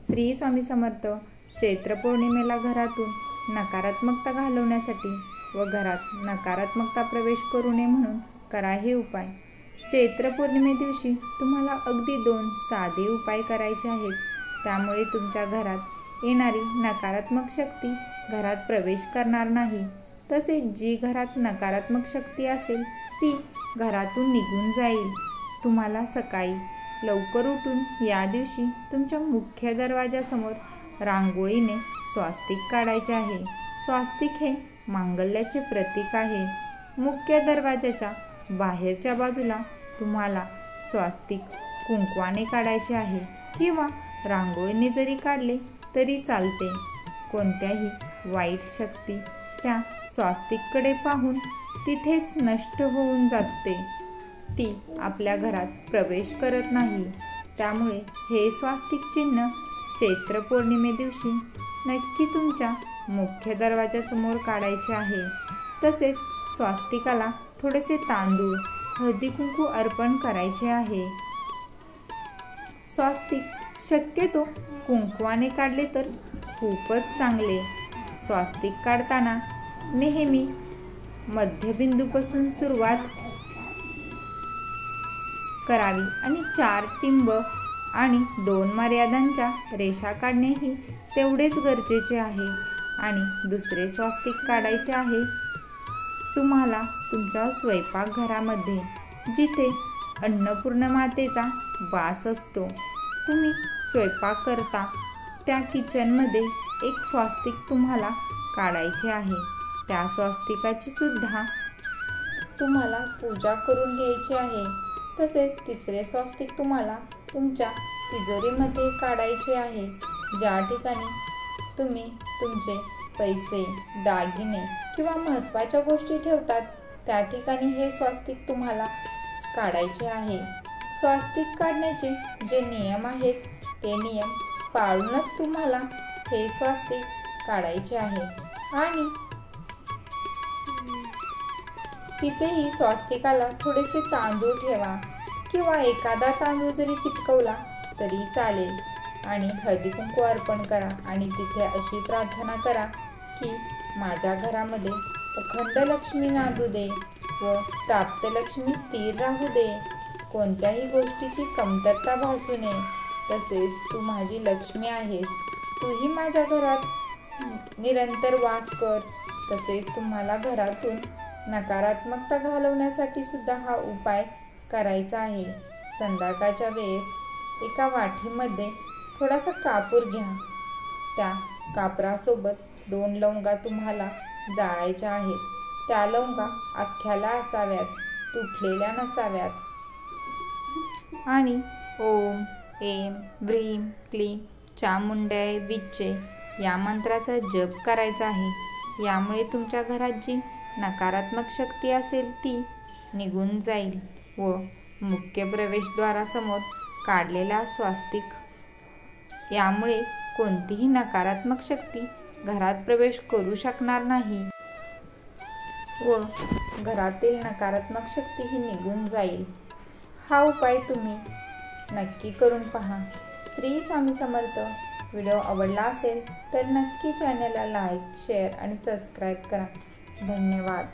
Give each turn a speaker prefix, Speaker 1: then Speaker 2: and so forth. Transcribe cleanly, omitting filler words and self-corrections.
Speaker 1: श्री स्वामी समर्थ. चैत्र पौर्णिमेला घरातून नकारात्मकता घालवण्यासाठी व घरात नकारात्मकता प्रवेश करू नये म्हणून करा हे उपाय. चैत्र पौर्णिमे दिवशी तुम्हाला अगदी 2 साधे उपाय करायचे आहेत. त्यामुळे तुमच्या घरात येणारी नकारात्मक शक्ती घरात प्रवेश करणार नाही. तसेच जी घरात नकारात्मक शक्ती असेल ती घरातून निघून जाईल. तुम्हाला सकाळी लवकर उठून या दिवशी तुमच्या मुख्य दरवाजासमोर रांगोळीने स्वास्तिक काढायचे आहे. स्वास्तिक हे मांगल्याचे प्रतीक आहे. मुख्य दरवाजाच्या बाहेरच्या बाजूला तुम्हाला स्वास्तिक कुंकवाने काढायचे आहे किंवा रांगोळीने जरी काढले तरी चालते. कोणत्याही वाईट शक्ती त्या स्वास्तिककडे पाहून तिथेच नष्ट होऊन जाते. ती आपल्या घरात प्रवेश करत नाही. त्यामुळे हे स्वास्तिक चिन्ह चैत्र पौर्णिमे दिवशी नक्की तुमच्या मुख्य दरवाजासमोर काढायचे आहे. तसेच स्वास्तिकाला थोडेसे तांदूळ, हळदी कुंकू अर्पण करायचे आहे. स्वास्तिक शक्यतो कुंकवाने काढले तर खूपच चांगले. स्वास्तिक काढताना नेहमी मध्यबिंदूपासून सुरुवात करावी आणि 4 टिंब आणि 2 मर्यादांच्या रेषा काढणेही तेवढेच गरजेचे आहे. आणि दुसरे स्वास्तिक काढायचे आहे तुम्हाला तुमच्या स्वयंपाकघरामध्ये, जिथे अन्नपूर्ण मातेचा वास असतो. तुम्ही स्वयंपाक करता त्या किचनमध्ये एक स्वास्तिक तुम्हाला काढायचे आहे. त्या स्वास्तिकाची सुद्धा तुम्हाला पूजा करून घ्यायची आहे. तसेच तिसरे स्वास्तिक तुम्हाला तुमच्या तिजोरीमध्ये काढायचे आहे. ज्या ठिकाणी तुम्ही तुमचे पैसे, दागिने किंवा महत्त्वाच्या गोष्टी ठेवतात त्या ठिकाणी हे स्वास्तिक तुम्हाला काढायचे आहे. स्वास्तिक काढण्याचे जे नियम आहेत ते नियम पाळूनच तुम्हाला हे स्वास्तिक काढायचे आहे. आणि तिथेही स्वास्तिकाला थोडेसे तांदूळ ठेवा किंवा एखादा तांदूळ जरी चिटकवला तरी चालेल. आणि हळदी कुंकू अर्पण करा आणि तिथे अशी प्रार्थना करा की माझ्या घरामध्ये अखंड लक्ष्मी नांदू दे व प्राप्त लक्ष्मी स्थिर राहू दे. कोणत्याही गोष्टीची कमतरता भासू नये. तसेच तू माझी लक्ष्मी आहेस. तूही माझ्या घरात निरंतर वास कर. तसेच तुम्हाला घरातून नकारात्मकता घालवण्यासाठी सुद्धा हा उपाय करायचा आहे. संध्याकाळच्या वेळेस एका वाटीमध्ये थोडासा कापूर घ्या. त्या कापरासोबत 2 लवंगा तुम्हाला जाळायच्या आहेत. त्या लवंगा अख्ख्याला असाव्यात, तुटलेल्या नसाव्यात. आणि ओम ऐं व्रीं क्लीं चामुंडाय विच्चे या मंत्राचा जप करायचा आहे. यामुळे तुमच्या घरात जी नकारात्मक शक्ती असेल ती निघून जाईल व मुख्य प्रवेशद्वारासमोर काढलेला स्वास्तिक यामुळे कोणतीही नकारात्मक शक्ती घरात प्रवेश करू शकणार नाही व घरातील नकारात्मक शक्ती ही निघून जाईल. हा उपाय तुम्ही नक्की करून पहा. श्री स्वामी समर्थ. व्हिडिओ आवडला असेल तर नक्की चॅनलला लाईक, शेअर आणि सबस्क्राईब करा. धन्यवाद.